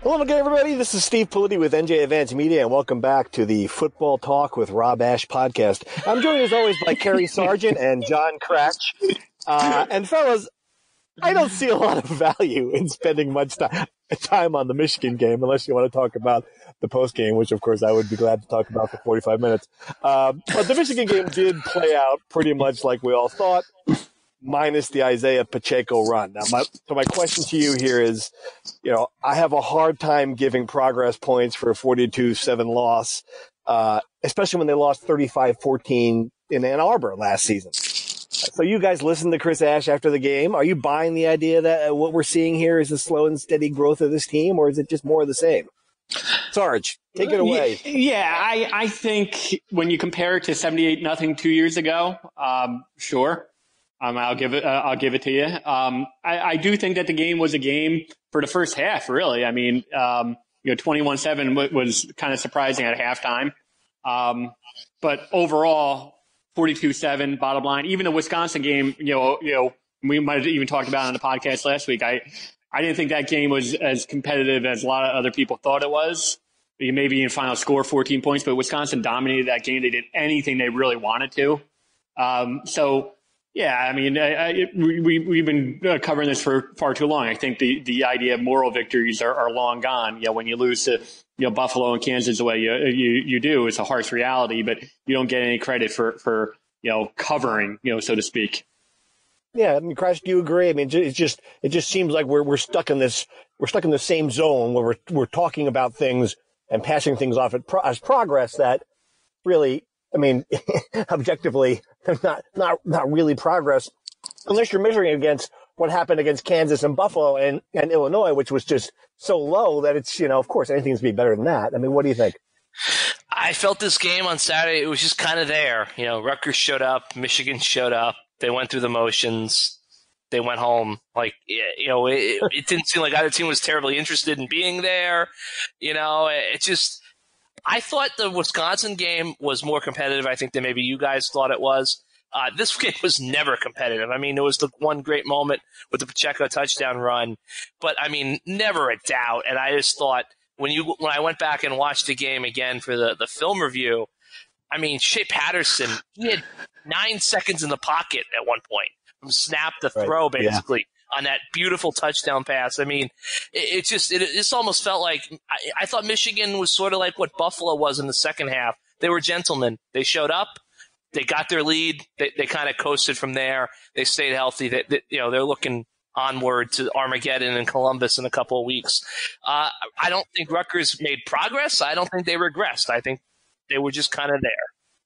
Hello again, everybody. This is Steve Politi with NJ Advanced Media, and welcome back to the Football Talk with Rob Ash podcast. I'm joined, as always, by Kerry Sargent and John Cratch. And fellas, I don't see a lot of value in spending much time on the Michigan game, unless you want to talk about the post game, which, of course, I would be glad to talk about for 45 minutes. But the Michigan game did play out pretty much like we all thought, minus the Isaiah Pacheco run. Now, my question to you here is, I have a hard time giving progress points for a 42-7 loss, especially when they lost 35-14 in Ann Arbor last season. So you guys listened to Chris Ash after the game. Are you buying the idea that what we're seeing here is a slow and steady growth of this team, or is it just more of the same? Sarge, take it away. Yeah, I think when you compare it to 78-0 2 years ago, sure. I'll give it to you. I do think that the game was a game for the first half, really. I mean, 21-7 was kind of surprising at halftime. But overall, 42-7, bottom line. Even the Wisconsin game, we might have even talked about it on the podcast last week. I didn't think that game was as competitive as a lot of other people thought it was. Maybe in final score 14 points, but Wisconsin dominated that game. They did anything they really wanted to. Yeah, I mean, we've been covering this for far too long. I think the idea of moral victories are long gone. When you lose to Buffalo and Kansas the way you do, it's a harsh reality. But you don't get any credit for covering, so to speak. Yeah, I mean, Crash, do you agree? I mean, it just seems like we're stuck in the same zone where we're talking about things and passing things off as progress that really, I mean, objectively, not really progress, unless you're measuring against what happened against Kansas and Buffalo and Illinois, which was just so low that it's, of course, anything's be better than that. I mean, what do you think? I felt this game on Saturday, it was just kind of there. Rutgers showed up, Michigan showed up, they went through the motions, they went home. Like, it didn't seem like either team was terribly interested in being there. It just, I thought the Wisconsin game was more competitive, I think, than maybe you guys thought it was. This game was never competitive. I mean, there was the one great moment with the Pacheco touchdown run, but I mean, never a doubt. And I just thought when I went back and watched the game again for the film review, I mean, Shea Patterson, he had 9 seconds in the pocket at one point from snap to throw, basically. Yeah. On that beautiful touchdown pass. I mean, it just almost felt like I thought Michigan was sort of like what Buffalo was in the second half. They were gentlemen. They showed up. They got their lead. They kind of coasted from there. They stayed healthy. They're looking onward to Armageddon and Columbus in a couple of weeks. I don't think Rutgers made progress. I don't think they regressed. I think they were just kind of there.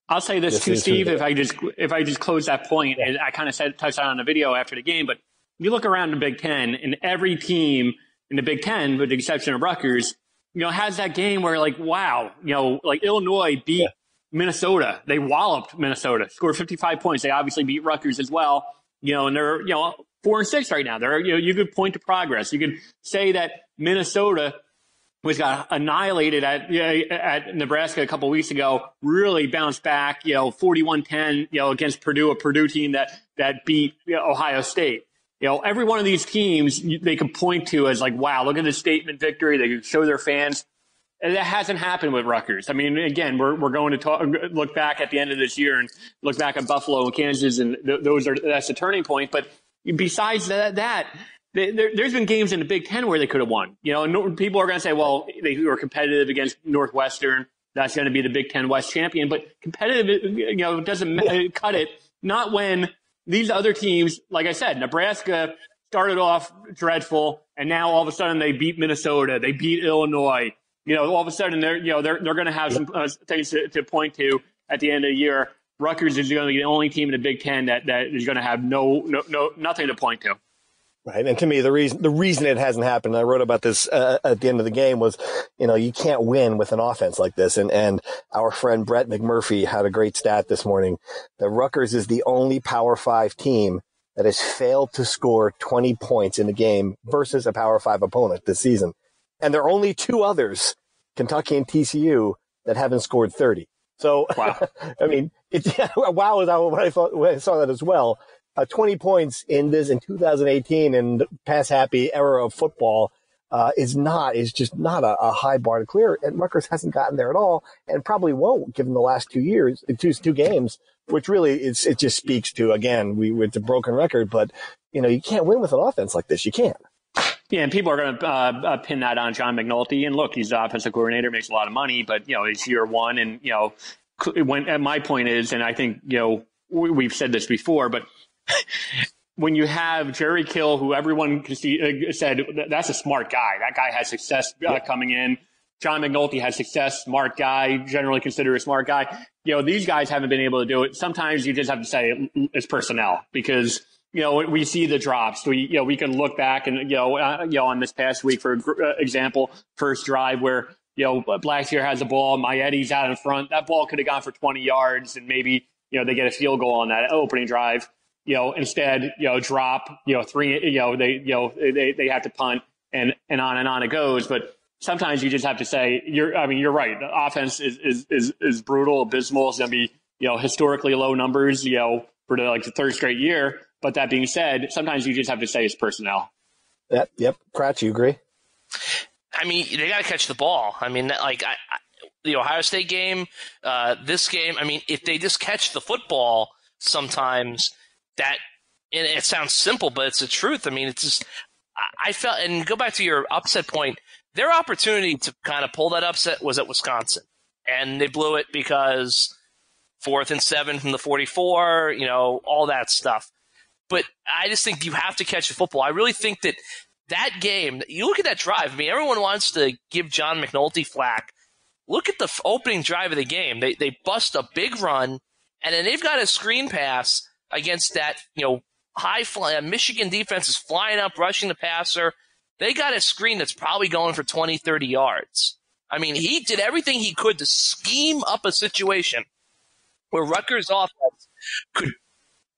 I'll say this too, Steve, if I just close that point, and I kind of touched on the video after the game, but you look around the Big Ten, and every team in the Big Ten, with the exception of Rutgers, has that game where, like, wow, like Illinois beat Minnesota. They walloped Minnesota, scored 55 points. They obviously beat Rutgers as well, and they're, 4-6 right now. They're, you could point to progress. You could say that Minnesota was got annihilated at Nebraska a couple of weeks ago, really bounced back, 41-10, against Purdue, a Purdue team that beat Ohio State. Every one of these teams they can point to as like, wow, look at this statement victory. They can show their fans. And that hasn't happened with Rutgers. I mean, again, we're going to look back at the end of this year and look back at Buffalo and Kansas, and that's the turning point. But besides that, there's been games in the Big Ten where they could have won. People are going to say, well, they were competitive against Northwestern. That's going to be the Big Ten West champion. But competitive, doesn't cut it. Not when these other teams, like I said, Nebraska started off dreadful, and now all of a sudden they beat Minnesota, they beat Illinois. All of a sudden they're going to have some things to point to at the end of the year. Rutgers is going to be the only team in the Big Ten that is going to have nothing to point to. Right. And to me, the reason it hasn't happened, I wrote about this at the end of the game, was, you can't win with an offense like this. And our friend Brett McMurphy had a great stat this morning that Rutgers is the only Power 5 team that has failed to score 20 points in a game versus a Power 5 opponent this season. And there are only two others, Kentucky and TCU, that haven't scored 30. So, wow. I mean, wow is what I thought when I saw that as well. 20 points in 2018 in the pass happy era of football is just not a high bar to clear. And Rutgers hasn't gotten there at all, and probably won't, given the last 2 years, two games, which really it just speaks to, again, it's a broken record, but you can't win with an offense like this. You can't. Yeah, and people are going to pin that on John McNulty. And look, he's the offensive coordinator, makes a lot of money, but it's year one, and my point is, and I think we've said this before, but when you have Jerry Kill, who everyone said that's a smart guy, that guy has success coming in. John McNulty has success, smart guy, generally considered a smart guy. These guys haven't been able to do it. Sometimes you just have to say it's personnel, because we see the drops. We can look back and on this past week, for example, first drive where Blackshear has the ball, Maiety's out in front. That ball could have gone for 20 yards, and maybe they get a field goal on that opening drive. Instead, drop, three, they have to punt, and on it goes. But sometimes you just have to say, you're right. The offense is brutal, abysmal. It's going to be, historically low numbers, for the third straight year. But that being said, sometimes you just have to say it's personnel. Yep. Kratch, you agree? I mean, they got to catch the ball. I mean, the Ohio State game, this game, I mean, if they just catch the football sometimes, and it sounds simple, but it's the truth. I mean, it's just, I felt, and go back to your upset point, their opportunity to kind of pull that upset was at Wisconsin. And they blew it because 4th and 7 from the 44, all that stuff. But I just think you have to catch the football. I really think that game, you look at that drive. I mean, everyone wants to give John McNulty flack. Look at the opening drive of the game. They bust a big run, and then they've got a screen pass against that, high fly. Michigan defense is flying up, rushing the passer. They got a screen that's probably going for 20, 30 yards. I mean, he did everything he could to scheme up a situation where Rutgers offense could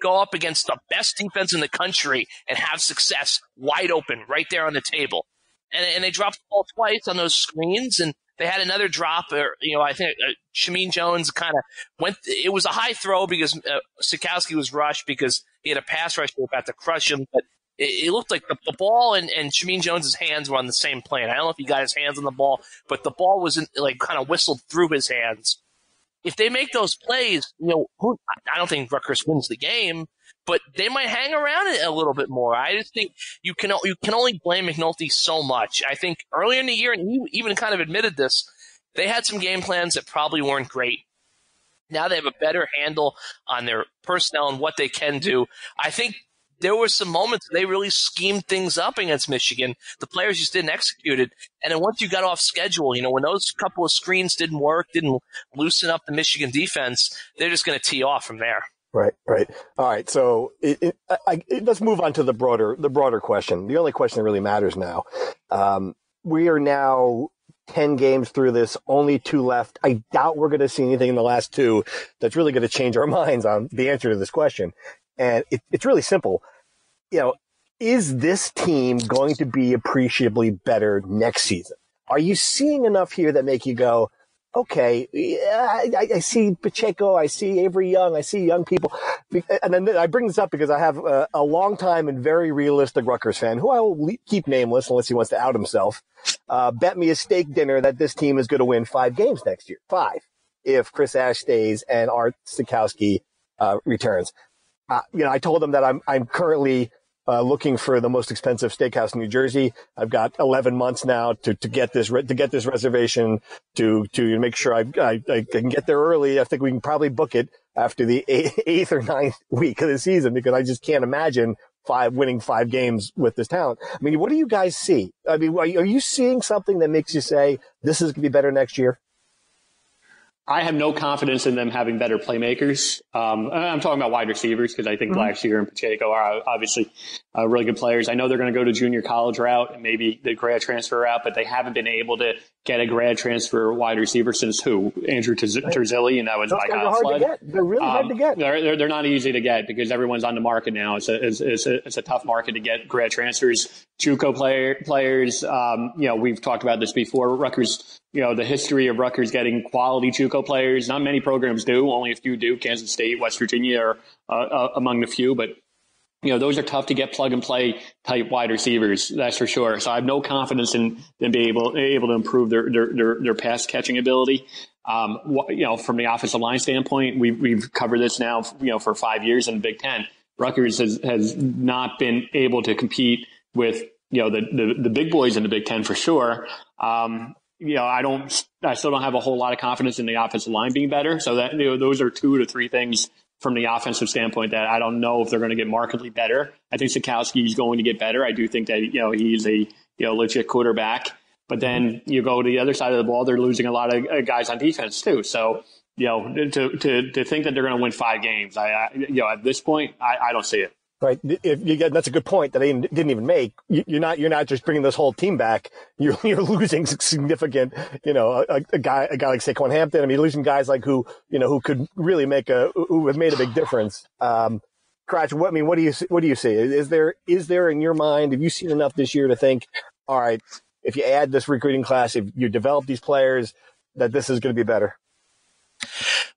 go up against the best defense in the country and have success wide open right there on the table. And they dropped the ball twice on those screens, and they had another drop. I think Shameen Jones kind of went. It was a high throw because Sikowski was rushed because he had a pass rush about to crush him. But it looked like the ball and Shameen Jones's hands were on the same plane. I don't know if he got his hands on the ball, but the ball was kind of whistled through his hands. If they make those plays, I don't think Rutgers wins the game, but they might hang around it a little bit more. I just think you can only blame McNulty so much. I think earlier in the year, and he even kind of admitted this, they had some game plans that probably weren't great. Now they have a better handle on their personnel and what they can do. I think there were some moments they really schemed things up against Michigan. The players just didn't execute it. And then once you got off schedule, when those couple of screens didn't work, didn't loosen up the Michigan defense, they're just going to tee off from there. Right. All right. So let's move on to the broader question. The only question that really matters now. We are now 10 games through this, only 2 left. I doubt we're going to see anything in the last 2 that's really going to change our minds on the answer to this question. And it's really simple. Is this team going to be appreciably better next season? Are you seeing enough here that make you go, okay, I see Pacheco, I see Avery Young, I see young people. And then I bring this up because I have a long-time and very realistic Rutgers fan, who I will keep nameless unless he wants to out himself, bet me a steak dinner that this team is going to win 5 games next year. 5, if Chris Ash stays and Art Sikowski returns. I told him that I'm currently looking for the most expensive steakhouse in New Jersey. I've got 11 months now to get this reservation to make sure I can get there early. I think we can probably book it after the 8th or 9th week of the season, because I just can't imagine winning 5 games with this talent. I mean, what do you guys see? I mean, are you seeing something that makes you say this is going to be better next year? I have no confidence in them having better playmakers. I'm talking about wide receivers, because I think Blackshear and Pacheco are obviously really good players. I know they're going to go to junior college route and maybe the grad transfer route, but they haven't been able to get a grad transfer wide receiver since who? Andrew Terzilli, and that was Mike Osfled. They're really hard to get. They're not easy to get because everyone's on the market now. It's a tough market to get grad transfers. JUCO players, we've talked about this before. Rutgers, the history of Rutgers getting quality JUCO players. Not many programs do. Only a few do. Kansas State, West Virginia are among the few. But, those are tough to get plug and play type wide receivers. That's for sure. So I have no confidence in them being able to improve their pass catching ability. From the offensive line standpoint, we've covered this now, for 5 years in the Big Ten. Rutgers has not been able to compete with, the big boys in the Big Ten for sure. I still don't have a whole lot of confidence in the offensive line being better. So that, those are 2 to 3 things from the offensive standpoint that I don't know if they're going to get markedly better. I think Sikowski is going to get better. I do think that, he's a, legit quarterback. But then you go to the other side of the ball, they're losing a lot of guys on defense too. So, to think that they're going to win 5 games, at this point, I don't see it. Right. That's a good point that I didn't even make. You're not just bringing this whole team back. You're losing significant, a guy like Saquon Hampton. I mean, you're losing guys like who could really who have made a big difference. Cratch, what do you see? Is there in your mind, have you seen enough this year to think, all right, if you add this recruiting class, if you develop these players, that this is going to be better?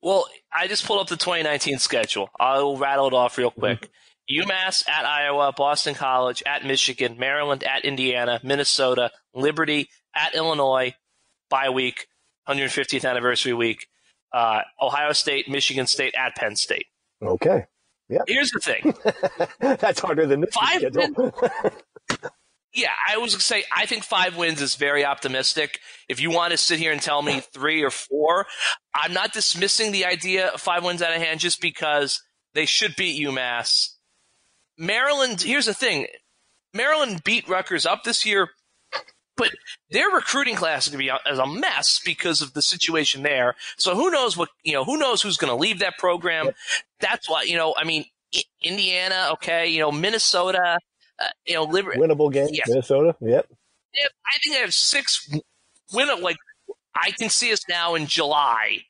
Well, I just pulled up the 2019 schedule. I'll rattle it off real quick. UMass at Iowa, Boston College at Michigan, Maryland at Indiana, Minnesota, Liberty at Illinois, bye week, 150th anniversary week, Ohio State, Michigan State at Penn State. Okay. Yeah. Here's the thing. That's harder than this 5 schedule. Yeah, I was going to say, I think 5 wins is very optimistic. If you want to sit here and tell me 3 or 4, I'm not dismissing the idea of 5 wins out of hand just because they should beat UMass. Maryland, here's the thing. Maryland beat Rutgers up this year, but their recruiting class is going to be as a mess because of the situation there. So who knows who knows who's going to leave that program. Yep. That's why, Indiana, okay, Minnesota, winnable game, yes. Minnesota, yep. I think they have 6 I can see us now in July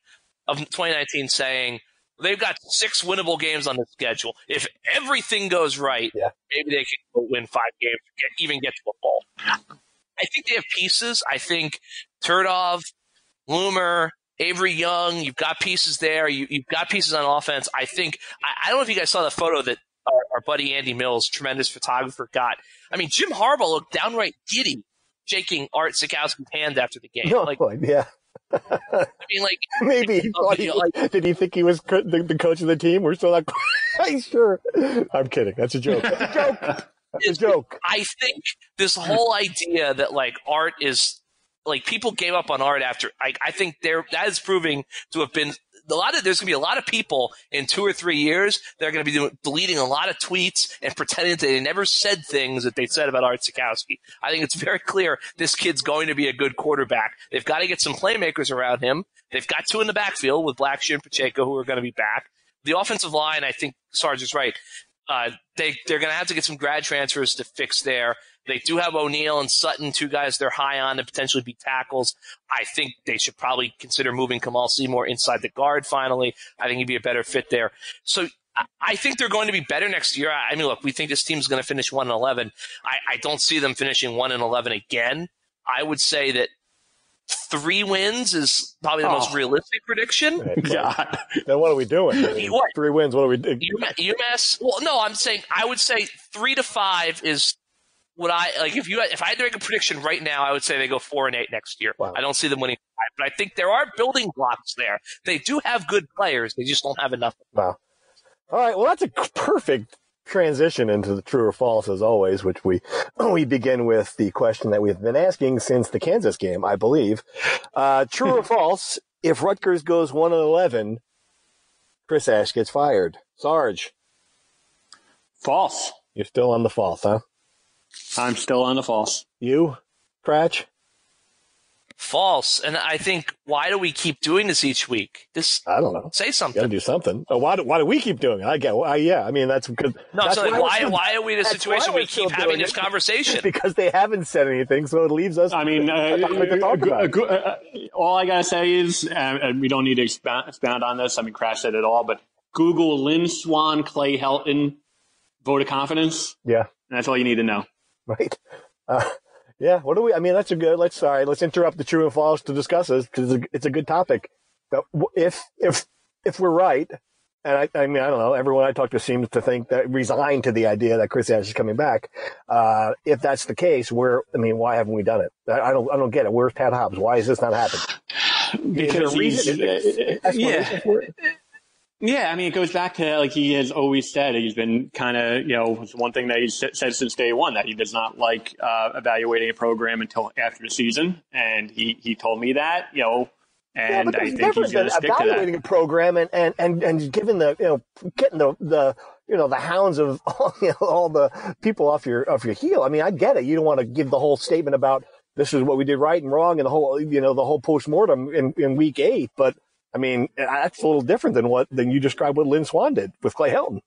of 2019 saying they've got 6 winnable games on the schedule. If everything goes right, maybe they can win 5 games, even get to a bowl. I think they have pieces. I think Turdov, Loomer, Avery Young, you've got pieces there. You've got pieces on offense. I don't know if you guys saw the photo that our buddy Andy Mills, tremendous photographer, got. I mean, Jim Harbaugh looked downright giddy shaking Art Sikowski's hand after the game. Yeah. I mean, maybe did he think he was the coach of the team? We're still not quite sure. I'm kidding. That's a joke. That's a joke. That's a joke. I think this whole idea that Art is people gave up on Art after. I think that is proving to have been there's going to be a lot of people in 2 or 3 years that are going to be deleting a lot of tweets and pretending that they never said things that they said about Art Sikowski. I think it's very clear this kid's going to be a good quarterback. They've got to get some playmakers around him. They've got 2 in the backfield with Blackshear and Pacheco who are going to be back. The offensive line, I think Sarge is right. They're going to have to get some grad transfers to fix there. They do have O'Neal and Sutton, 2 guys they're high on to potentially be tackles. I think they should probably consider moving Kamal Seymour inside the guard finally. I think he'd be a better fit there. So I think they're going to be better next year. I mean, look, we think this team's going to finish 1-11. I don't see them finishing 1-11 again. I would say that 3 wins is probably the most realistic prediction. God. Then what are we doing? 3 wins, what are we doing? UMass, well, no, I would say 3 to 5 is what if I had to make a prediction right now, I would say they go 4-8 next year. Wow. I don't see them winning 5, but I think there are building blocks there. They do have good players. They just don't have enough. Wow. All right. Well, that's a perfect transition into the true or false, as always, which we begin with the question that we've been asking since the Kansas game, I believe. True or false, if Rutgers goes 1-11, Chris Ash gets fired. Sarge. False. You're still on the false, huh? I'm still on the false. You, Cratch? False. And I think, why do we keep doing this each week? I don't know. Say something. Got to do something. Why do we keep doing it? Yeah. I mean, that's because. No, that's why are we in a situation where we keep having this conversation? Because they haven't said anything, so it leaves us. I mean, all I gotta say is, and we don't need to expound on this. I mean, Crash said it all, but Google Lynn Swan, Clay Helton, vote of confidence. Yeah, and that's all you need to know. Right. Yeah. What do we? I mean, that's a good. Let's interrupt the true and false to discuss this because it's a good topic. If we're right, And I mean, I don't know. Everyone I talk to seems to think that resigned to the idea that Chris Ash is coming back. If that's the case, why haven't we done it? I don't get it. Where's Pat Hobbs? Why is this not happening? Because for it? Yeah, I mean, it goes back to, like he has always said, he's been kind of, it's one thing that he's said since day one, that he does not like evaluating a program until after the season. And he told me that, and I think he's going to stick to that. Evaluating a program and giving getting the hounds of all the people off your heel. I mean, I get it. You don't want to give the whole statement about this is what we did right and wrong and the whole postmortem in week 8, but I mean, that's a little different than you described what Lynn Swann did with Clay Helton.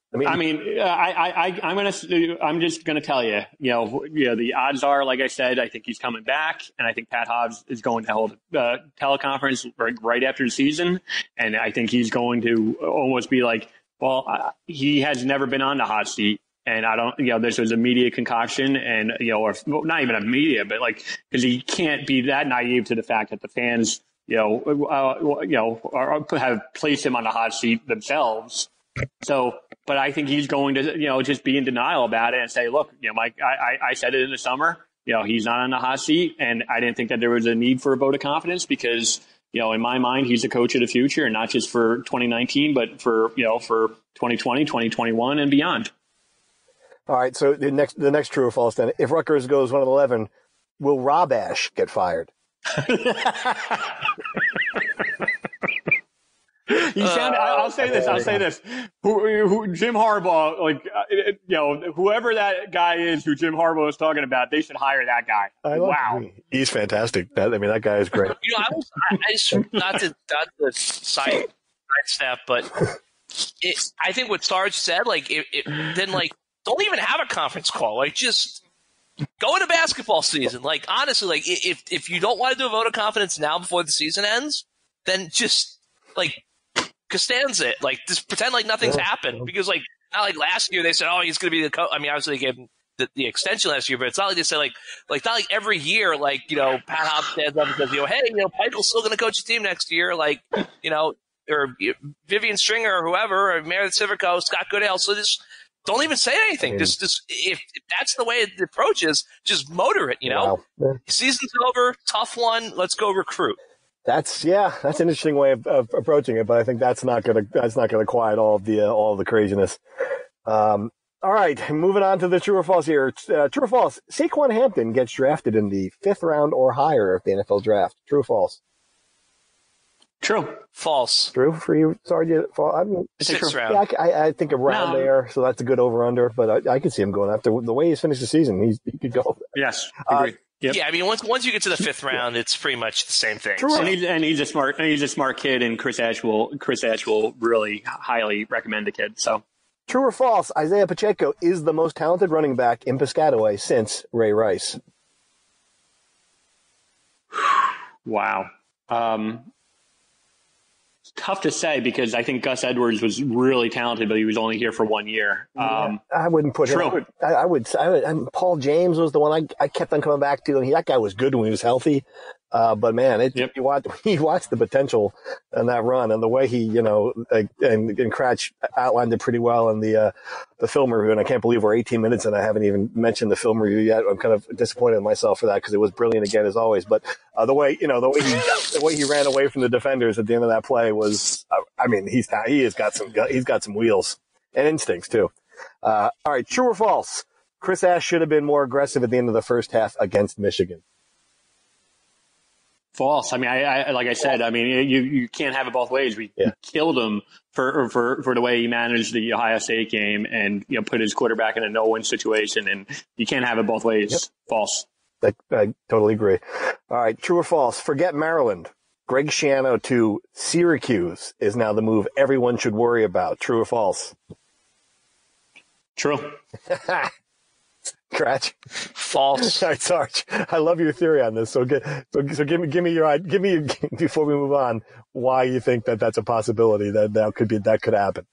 I'm just gonna tell you, the odds are, like I said, I think he's coming back, and I think Pat Hobbs is going to hold a teleconference right after the season, and I think he's going to almost be like, well, he has never been on the hot seat. And I don't, this was a media concoction and, or not even a media, but because he can't be that naive to the fact that the fans, have placed him on the hot seat themselves. So, but I think he's going to, just be in denial about it and say, look, Mike, I said it in the summer, he's not on the hot seat. And I didn't think that there was a need for a vote of confidence because, in my mind, he's a coach of the future and not just for 2019, but for 2020, 2021 and beyond. All right. So the next true or false then, if Rutgers goes 1-11, will Rob Ash get fired? I'll say this. Who Jim Harbaugh, whoever that guy is who Jim Harbaugh is talking about, they should hire that guy. Wow. He's fantastic. That guy is great. I just not to side step, but I think what Sarge said, don't even have a conference call. Just go into basketball season. Honestly, if you don't want to do a vote of confidence now before the season ends, then just Costanza it. Just pretend like nothing's happened. Because not like last year they said, oh, he's going to be the coach. I mean, obviously they gave him the extension last year, but it's not like they said not like every year Pat Hobbs stands up and says, hey, Michael's still going to coach the team next year, or Vivian Stringer or whoever, or Meredith Civico, Scott Goodale. So just don't even say anything. Just if that's the way the approach is, just motor it. Wow. Season's over, tough one. Let's go recruit. That's an interesting way of approaching it, but I think that's not gonna quiet all of the craziness. All right, moving on to the true or false here. True or false? Saquon Hampton gets drafted in the 5th round or higher of the NFL draft. True or false? True. False. True for you, Sergeant? 6th round. Yeah, I think around there, so that's a good over-under, but I could see him going after the way he's finished the season. He could go. Yes, agree. Yep. Yeah, I mean, once you get to the 5th round, it's pretty much the same thing. True. And he's a smart kid, and Chris Ash will really highly recommend the kid. So, true or false? Isaiah Pacheco is the most talented running back in Piscataway since Ray Rice. Wow. It's tough to say because I think Gus Edwards was really talented, but he was only here for 1 year. I wouldn't put him. I would. Paul James was the one I kept on coming back to, and that guy was good when he was healthy. But man, you watch the potential in that run and the way he, and Cratch outlined it pretty well in the film review. And I can't believe we're 18 minutes and I haven't even mentioned the film review yet. I'm kind of disappointed in myself for that because it was brilliant again as always. But the way he ran away from the defenders at the end of that play was, he's got some wheels and instincts too. All right, true or false? Chris Ash should have been more aggressive at the end of the first half against Michigan. False. I mean, like I said, I mean, you can't have it both ways. We killed him for the way he managed the Ohio State game and, put his quarterback in a no-win situation, and you can't have it both ways. Yep. False. I totally agree. All right. True or false? Forget Maryland. Greg Schiano to Syracuse is now the move everyone should worry about. True or false? True. Cratch. False. All right, Sarge. I love your theory on this. So give me before we move on why you think that's a possibility that could happen.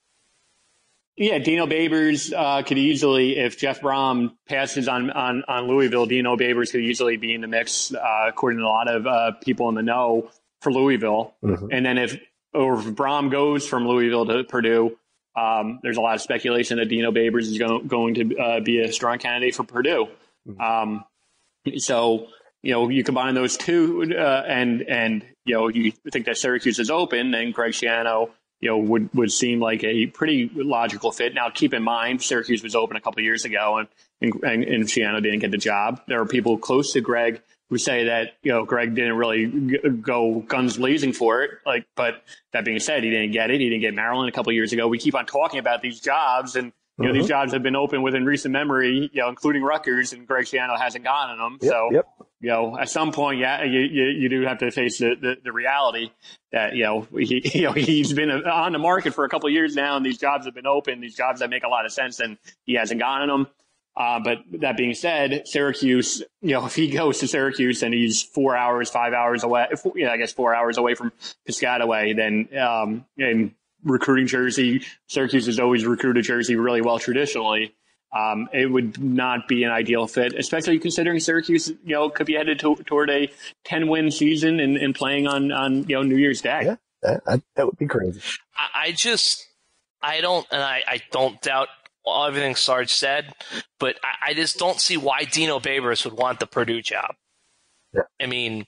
Yeah, Dino Babers could easily, if Jeff Brom passes on Louisville, Dino Babers could easily be in the mix, according to a lot of people in the know, for Louisville. Mm-hmm. And then if Brom goes from Louisville to Purdue, There's a lot of speculation that Dino Babers is going to be a strong candidate for Purdue. So, you combine those two, and you think that Syracuse is open, and Greg Schiano, would seem like a pretty logical fit. Now, keep in mind, Syracuse was open a couple of years ago, and Schiano didn't get the job. There are people close to Greg who say that, Greg didn't really go guns blazing for it. But that being said, he didn't get it. He didn't get Maryland a couple of years ago. We keep on talking about these jobs, and these jobs have been open within recent memory, including Rutgers, and Greg Schiano hasn't gotten them. At some point, you do have to face the reality that, he's been on the market for a couple of years now, and these jobs have been open, these jobs that make a lot of sense, and he hasn't gotten them. But that being said, Syracuse, if he goes to Syracuse and he's 4 hours, 5 hours away, 4 hours away from Piscataway, then, in recruiting Jersey, Syracuse has always recruited Jersey really well traditionally. It would not be an ideal fit, especially considering Syracuse, could be headed toward a 10-win season and playing on New Year's Day. Yeah, that would be crazy. I don't doubt everything Sarge said, but I just don't see why Dino Babers would want the Purdue job. Yeah. I mean,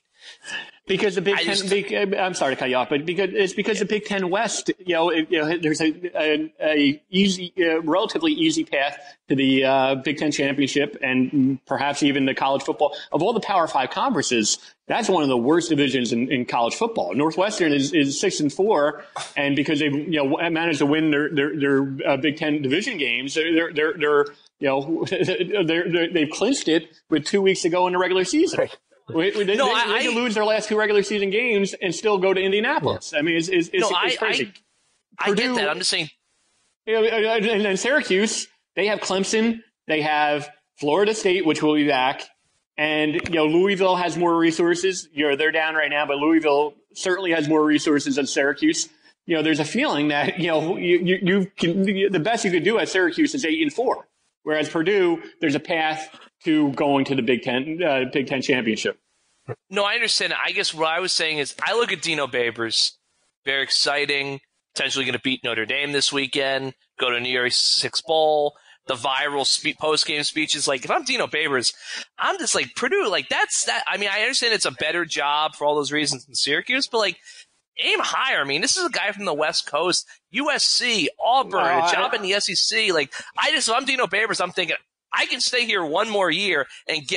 because the Big Ten, I'm sorry to cut you off, but because the Big Ten West, there's a easy, relatively easy path to the Big Ten championship, and perhaps even the college football. Of all the Power 5 conferences, that's one of the worst divisions in college football. Northwestern is 6-4, and because they've managed to win their Big Ten division games, they've clinched it with 2 weeks to go in the regular season. Right. They could lose their last 2 regular season games and still go to Indianapolis. Yeah. I mean, it's crazy. I get that. I'm just saying. And then Syracuse, they have Clemson, they have Florida State, which will be back, and Louisville has more resources. They're down right now, but Louisville certainly has more resources than Syracuse. There's a feeling that the best you could do at Syracuse is 8-4, whereas Purdue, there's a path to going to the Big Ten championship. No, I understand. I guess what I was saying is I look at Dino Babers, very exciting, potentially going to beat Notre Dame this weekend, go to New Year's Six Bowl, the viral post-game speeches. Like, if I'm Dino Babers, I'm just like, Purdue, like, that's that. I mean, I understand it's a better job for all those reasons than Syracuse, but, like, aim higher. I mean, this is a guy from the West Coast, USC, Auburn, a job in the SEC. Like, if I'm Dino Babers, I'm thinking, I can stay here one more year and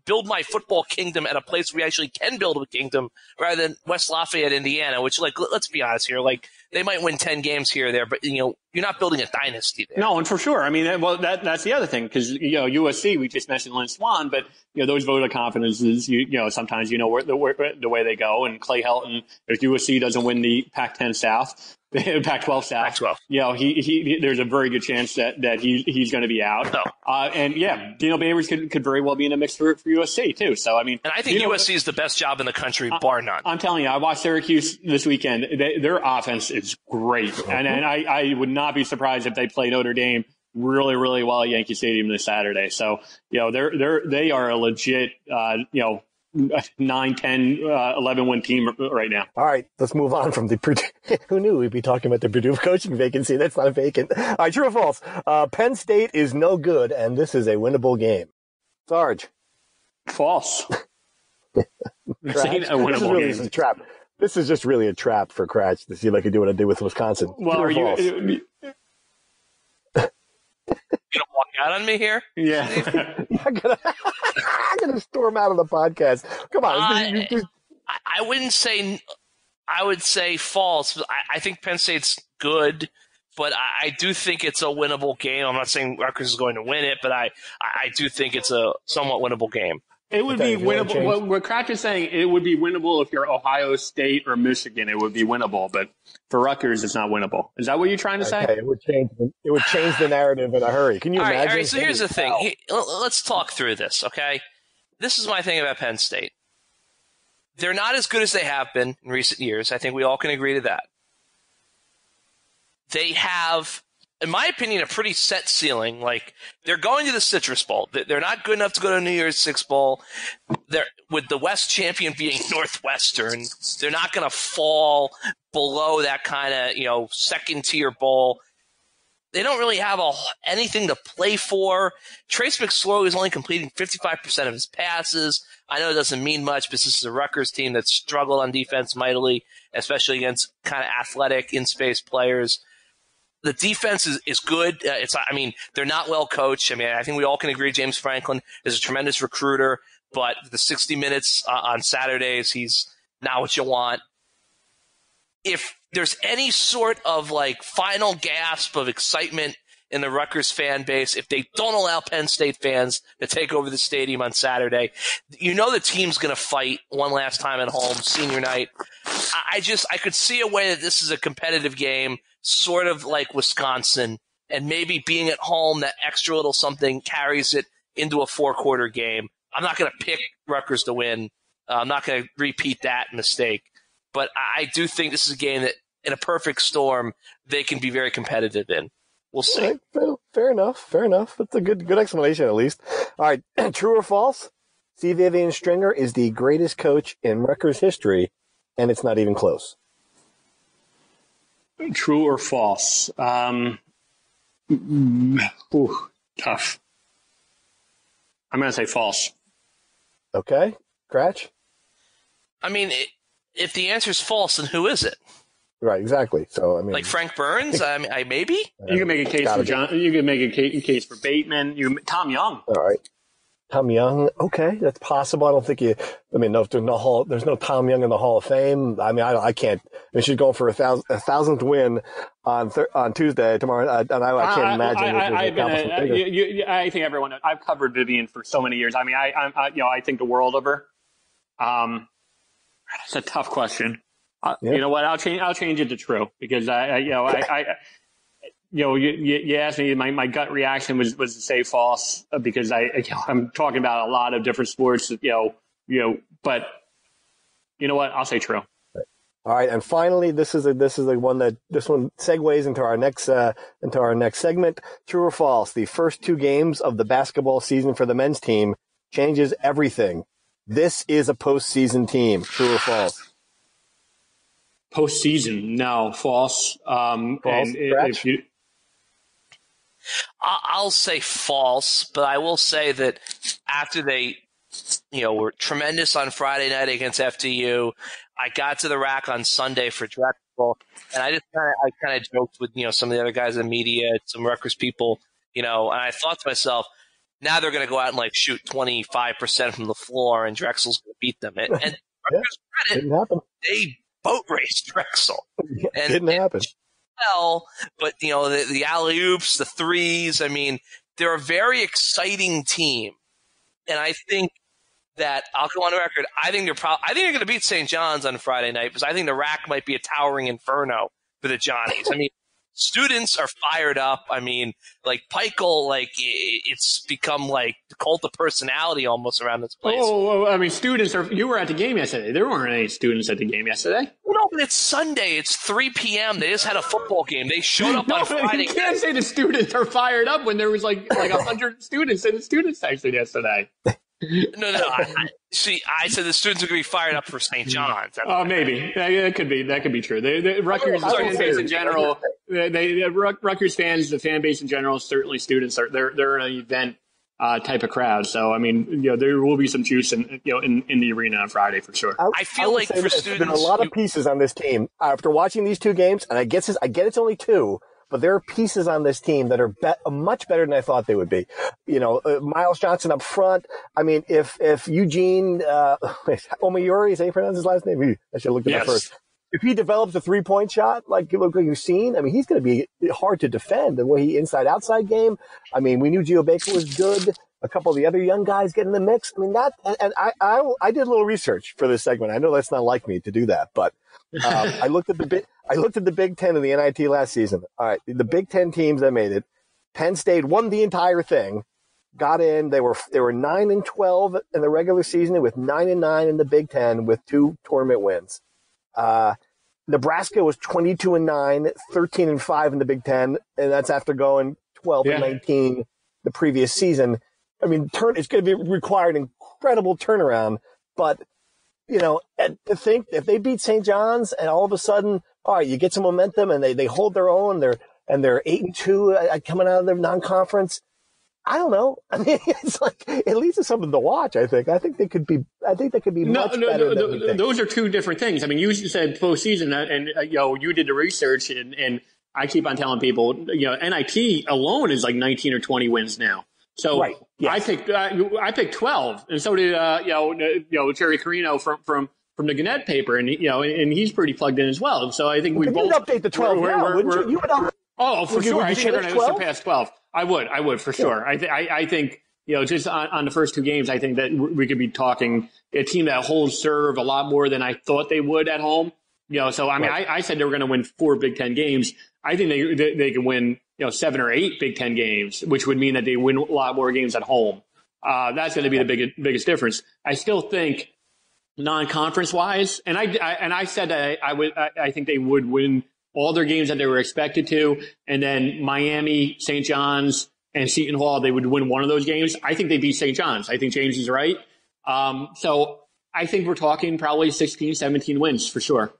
build my football kingdom at a place where we actually can build a kingdom rather than West Lafayette, Indiana, which, like, let's be honest here, like, they might win 10 games here or there, but, you're not building a dynasty there. No, and for sure. I mean, that's the other thing, because, USC, we just mentioned Lynn Swann, but, those vote of confidences, sometimes where the way they go, and Clay Helton, if USC doesn't win the Pac-10 South, Pac-12 South. Pac-12. There's a very good chance that he's going to be out. No. And Dino Babers could very well be in the mix for USC too. So I mean, and I think USC is the best job in the country, bar none. I'm telling you, I watched Syracuse this weekend. Their offense is great, and I would not be surprised if they play Notre Dame really, really well at Yankee Stadium this Saturday. So they are a legit 9, 10, 11 win team right now. All right, let's move on from the Purdue. Who knew we'd be talking about the Purdue coaching vacancy? That's not vacant. All right, true or false? Penn State is no good, and this is a winnable game. Sarge. False. This ain't a winnable game. This is a trap. This is just really a trap for Cratch to see if I can do what I did with Wisconsin. Well, true or false? You gonna walk out on me here? Yeah. I'm gonna storm out of the podcast. Come on. I wouldn't say. I would say false. I think Penn State's good, but I do think it's a winnable game. I'm not saying Rutgers is going to win it, but I do think it's a somewhat winnable game. It would be winnable. What Cratch is saying, it would be winnable if you're Ohio State or Michigan. It would be winnable, but for Rutgers, it's not winnable. Is that what you're trying to say? It would change the narrative in a hurry. Can you imagine? All right. So here's the thing. Let's talk through this, okay? This is my thing about Penn State. They're not as good as they have been in recent years. I think we all can agree to that. They have, in my opinion, a pretty set ceiling. Like, they're going to the Citrus Bowl. They're not good enough to go to New Year's Six Bowl. With the West champion being Northwestern, they're not going to fall below that kind of, second-tier bowl. They don't really have anything to play for. Trace McSorley is only completing 55% of his passes. I know it doesn't mean much, but this is a Rutgers team that struggled on defense mightily, especially against kind of athletic in-space players. The defense is good. They're not well coached. I think we all can agree James Franklin is a tremendous recruiter, but the 60 minutes on Saturdays, he's not what you want. If there's any sort of like final gasp of excitement in the Rutgers fan base, if they don't allow Penn State fans to take over the stadium on Saturday, the team's going to fight one last time at home, senior night. I could see a way that this is a competitive game, sort of like Wisconsin, and maybe being at home, that extra little something carries it into a 4-quarter game. I'm not going to pick Rutgers to win. I'm not going to repeat that mistake. But I do think this is a game that, in a perfect storm, they can be very competitive in. We'll see. Right. Well, fair enough. That's a good explanation, at least. All right. True or false? C. Vivian Stringer is the greatest coach in Rutgers history, and it's not even close. True or false? Tough. I'm going to say false. Okay. Cratch? If the answer is false, then who is it? Right, exactly. So, like Frank Burns? Maybe? You can make a case for John. You can make a case for Bateman. Tom Young. All right. Tom Young. Okay, that's possible. I don't think there's no Tom Young in the Hall of Fame. I can't. She's going for a 1,000th win on Tuesday tomorrow, and I can't imagine. I think everyone knows. I've covered Vivian for so many years. I think the world of her. It's a tough question. You know what? I'll change it to true because you asked me. My gut reaction was to say false because I'm talking about a lot of different sports. But you know what? I'll say true. All right, and finally, this one segues into our next segment. True or false? The first 2 games of the basketball season for the men's team changes everything. This is a postseason team. True or false? Postseason, no, false. False. I'll say false, but I will say that after they, were tremendous on Friday night against FDU, I got to the rack on Sunday for Drexel, and I kind of joked with some of the other guys in the media, some Rutgers people, and I thought to myself, now they're going to go out and shoot 25% from the floor, and Drexel's going to beat them. And Rutgers credit, didn't happen. They boat raced Drexel. And didn't happen. Well, but the alley oops, the threes. They're a very exciting team, and I think that I'll go on the record. I think they're going to beat St. John's on Friday night because I think the rack might be a towering inferno for the Johnnies. Students are fired up. Peichel, it's become like the cult of personality almost around this place. Students you were at the game yesterday. There weren't any students at the game yesterday. No, but it's Sunday. It's 3 p.m. They just had a football game. They showed up on Friday. You can't say the students are fired up when there was like 100 students in the student section yesterday. No. I said the students are going to be fired up for St. John's. Maybe that could be true. Rutgers fan base in general. Rutgers fans, the fan base in general, certainly students they're an event type of crowd. So there will be some juice in the arena on Friday for sure. I feel like for students, there's been a lot of pieces on this team after watching these 2 games, and I get it's only 2. But there are pieces on this team that are much better than I thought they would be. Miles Johnson up front. If Eugene Omayuri, is that how you pronounce his last name? I should have looked at that first. If he develops a 3-point shot like you've seen, he's going to be hard to defend. The way he inside-outside game. We knew Geo Baker was good. A couple of the other young guys get in the mix. I did a little research for this segment. I know that's not like me to do that, but I looked at the Big Ten in the NIT last season. All right, the Big Ten teams that made it. Penn State won the entire thing, got in. They were 9-12 in the regular season, with 9-9 in the Big Ten with 2 tournament wins. Nebraska was 22-9, 13-5 in the Big Ten, and that's after going 12-19 the previous season. It's going to be required incredible turnaround, but to think if they beat St. John's and all of a sudden, all right, you get some momentum and they hold their own, and they're 8-2 coming out of their non-conference. I don't know. I mean, it's like at least it's something to watch. I think they could be. Much better than we think. Those are two different things. I mean, you said postseason, and you did the research, and I keep on telling people, NIT alone is like 19 or 20 wins now. So right. Yes. I picked 12, and so did Jerry Carino from the Gannett paper, and and he's pretty plugged in as well. So I think we both update the 12 now, wouldn't you? For sure. I think they're going to surpass 12. I would for sure. I think, just on the first two games, I think that we could be talking a team that holds serve a lot more than I thought they would at home. So I mean, right. I said they were going to win 4 Big Ten games. I think they can win, 7 or 8 Big Ten games, which would mean that they win a lot more games at home. That's going to be the biggest difference. I still think non-conference wise, and I said that I think they would win all their games that they were expected to, and then Miami, St. John's, and Seton Hall, they would win one of those games. I think they beat St. John's. I think James is right. So I think we're talking probably 16, 17 wins for sure.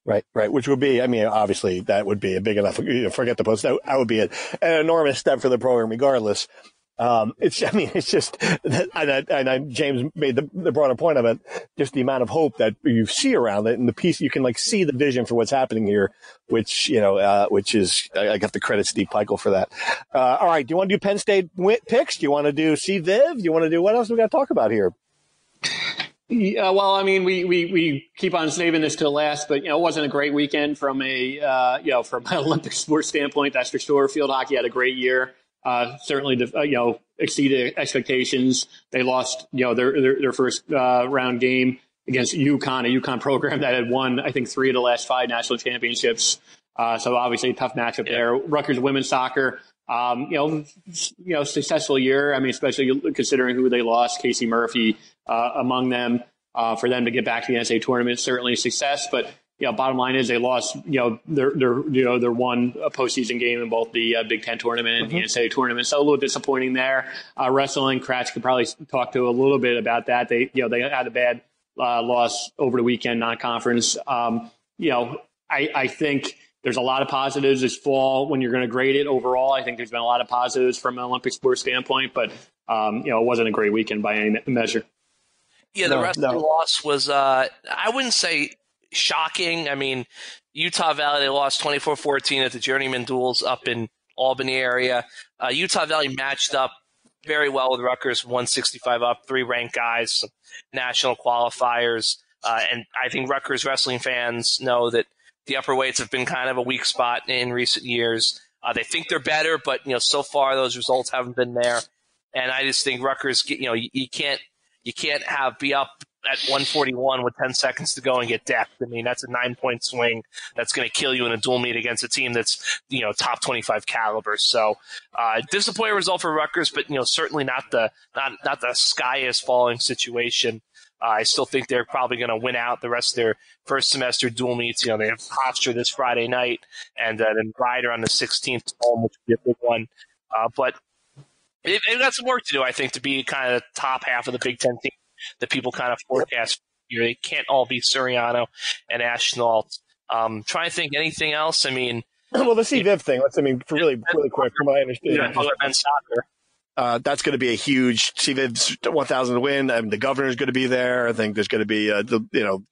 Right. Which would be, I mean, obviously that would be a big enough, forget the post. That would be an enormous step for the program regardless. It's just, James made the broader point of it, just the amount of hope that you see around it and the piece, you can see the vision for what's happening here, which is, I got to credit Steve Peichel for that. All right. Do you want to do Penn State picks? Do you want to do CViv? Do you want to do, what else we got to talk about here? Yeah, well, I mean, we keep on saving this till last, but it wasn't a great weekend from from an Olympic sports standpoint. That's for sure. Field hockey had a great year. Certainly, exceeded expectations. They lost, their first round game against UConn, a UConn program that had won, I think, 3 of the last 5 national championships. So obviously a tough matchup there. Rutgers women's soccer, successful year. I mean, especially considering who they lost, Casey Murphy among them. For them to get back to the NCAA tournament, certainly a success. But bottom line is they lost, their one postseason game in both the Big Ten tournament and the NCAA tournament. So a little disappointing there. Wrestling, Kratz could probably talk to a little bit about that. They had a bad loss over the weekend, non-conference. I think there's a lot of positives this fall when you're going to grade it overall. I think there's been a lot of positives from an Olympic sports standpoint, but it wasn't a great weekend by any measure. Yeah, the wrestling loss was, I wouldn't say shocking. I mean, Utah Valley, they lost 24-14 at the Journeyman Duels up in Albany area. Utah Valley matched up very well with Rutgers, 165 up, 3 ranked guys, some national qualifiers. And I think Rutgers wrestling fans know that the upper weights have been kind of a weak spot in recent years. They think they're better, but, so far those results haven't been there. And I just think Rutgers, you can't be up at 141 with 10 seconds to go and get decked. I mean, that's a 9-point swing that's going to kill you in a dual meet against a team that's, top 25 caliber. So, disappointing result for Rutgers, but, certainly not the sky is falling situation. I still think they're probably going to win out the rest of their first semester dual meets. They have Hofstra this Friday night and then Ryder on the 16th home, which would be a big one. But they've got some work to do, I think, to be kind of the top half of the Big Ten team that people kind of forecast. They can't all be Suriano and Ashnault. Trying to think anything else. I mean, well, the CViv thing. Really quick, from what I understand. Men's soccer. That's going to be a huge CViv's 1,000 win. I mean, the governor's going to be there. I think there's going to be,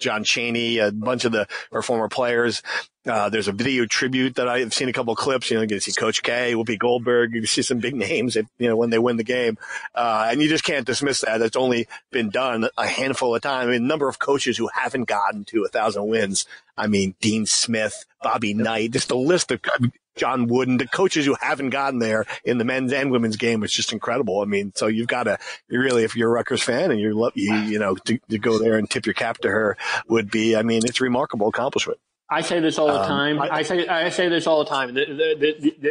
John Chaney, a bunch of our former players. There's a video tribute that I've seen a couple of clips. You get to see Coach K, Whoopi Goldberg. You can see some big names, when they win the game. And you just can't dismiss that. It's only been done a handful of times. I mean, the number of coaches who haven't gotten to 1,000 wins. I mean, Dean Smith, Bobby Knight, just a list of John Wooden, the coaches who haven't gotten there in the men's and women's game. It's just incredible. I mean, so you've got to, if you're a Rutgers fan and to go there and tip your cap to her would be, I mean, it's a remarkable accomplishment. I say this all the time. I say this all the time.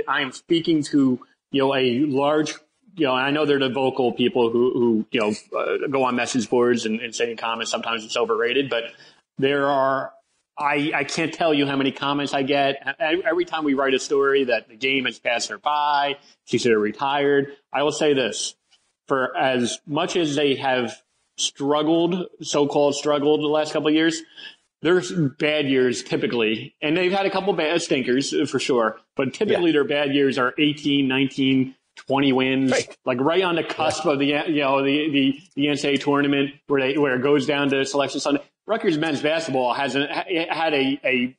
I am speaking to, a large, I know they're the vocal people who go on message boards and say in comments, sometimes it's overrated, but there are, I can't tell you how many comments I get. Every time we write a story that the game has passed her by, she should have retired. I will say this, for as much as they have so-called struggled the last couple of years, there's bad years typically, and they've had a couple bad stinkers for sure, but typically their bad years are 18, 19, 20 wins, like right on the cusp of the NCAA tournament where it goes down to Selection Sunday. Rutgers men's basketball hasn't had a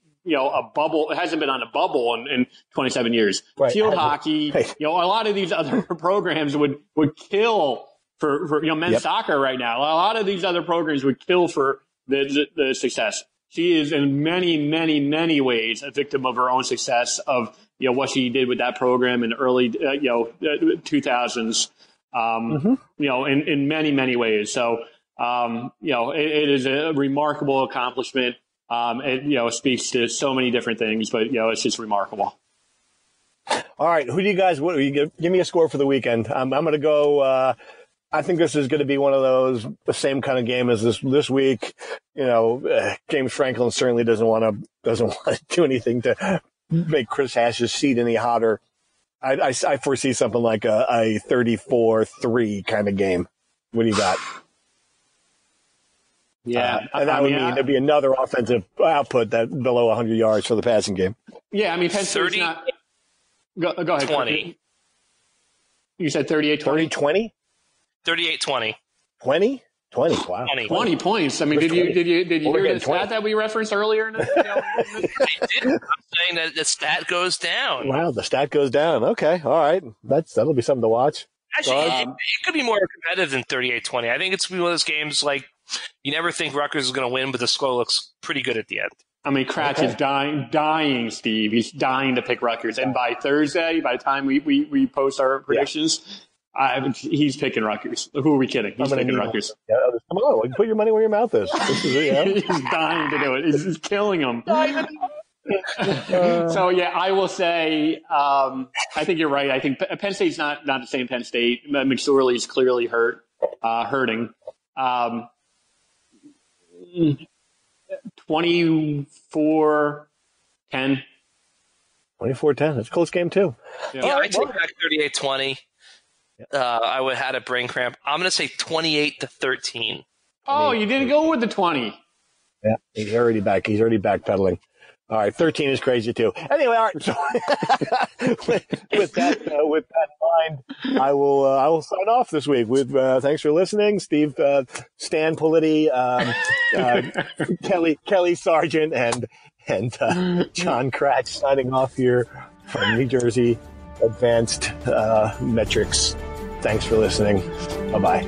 bubble. It hasn't been on a bubble in 27 years. Right. Field hockey, a lot of these other programs would kill for men's soccer right now. A lot of these other programs would kill for the success. She is in many, many, many ways a victim of her own success of what she did with that program in the early 2000s. In many, many ways. So it is a remarkable accomplishment. It speaks to so many different things, but it's just remarkable. All right, who do you guys? Give me a score for the weekend. I'm going to go. I think this is going to be one of those, the same kind of game as this week. James Franklin certainly doesn't want to do anything to make Chris Hash's seat any hotter. I foresee something like a 34-3 kind of game. What do you got? Yeah, and that would mean there'd be another offensive output that below 100 yards for the passing game. Yeah, I mean, Penn State's not. Go ahead. 20. You said 38-20? 20? 38-20. 20? 20, wow. 20 points. I mean, did you hear the stat that we referenced earlier? I did. I'm saying that the stat goes down. Wow, the stat goes down. Okay, all right. That'll be something to watch. Actually, it could be more competitive than 38-20. I think it's one of those games like you never think Rutgers is going to win, but the score looks pretty good at the end. I mean, Kratch is dying, Steve. He's dying to pick Rutgers. And by Thursday, by the time we post our predictions, he's picking Rutgers. Who are we kidding? He's picking Rutgers. Yeah, come on, put your money where your mouth is. He's dying to do it. It's killing him. So, I will say I think you're right. I think Penn State's not the same Penn State. McSorley's clearly hurting. 24-10. 24-10. That's a close game, too. Yeah, I take back 38-20. I would have had a brain cramp. I'm going to say 28-13. Oh, you didn't go with the 20. Yeah, he's already backpedaling. All right, 13 is crazy too. Anyway, all right. So with that in mind, I will sign off this week. With thanks for listening, Steve, Stan Politi, Kelly Sargent, and John Kratch signing off here from New Jersey Advanced Metrics. Thanks for listening. Bye bye.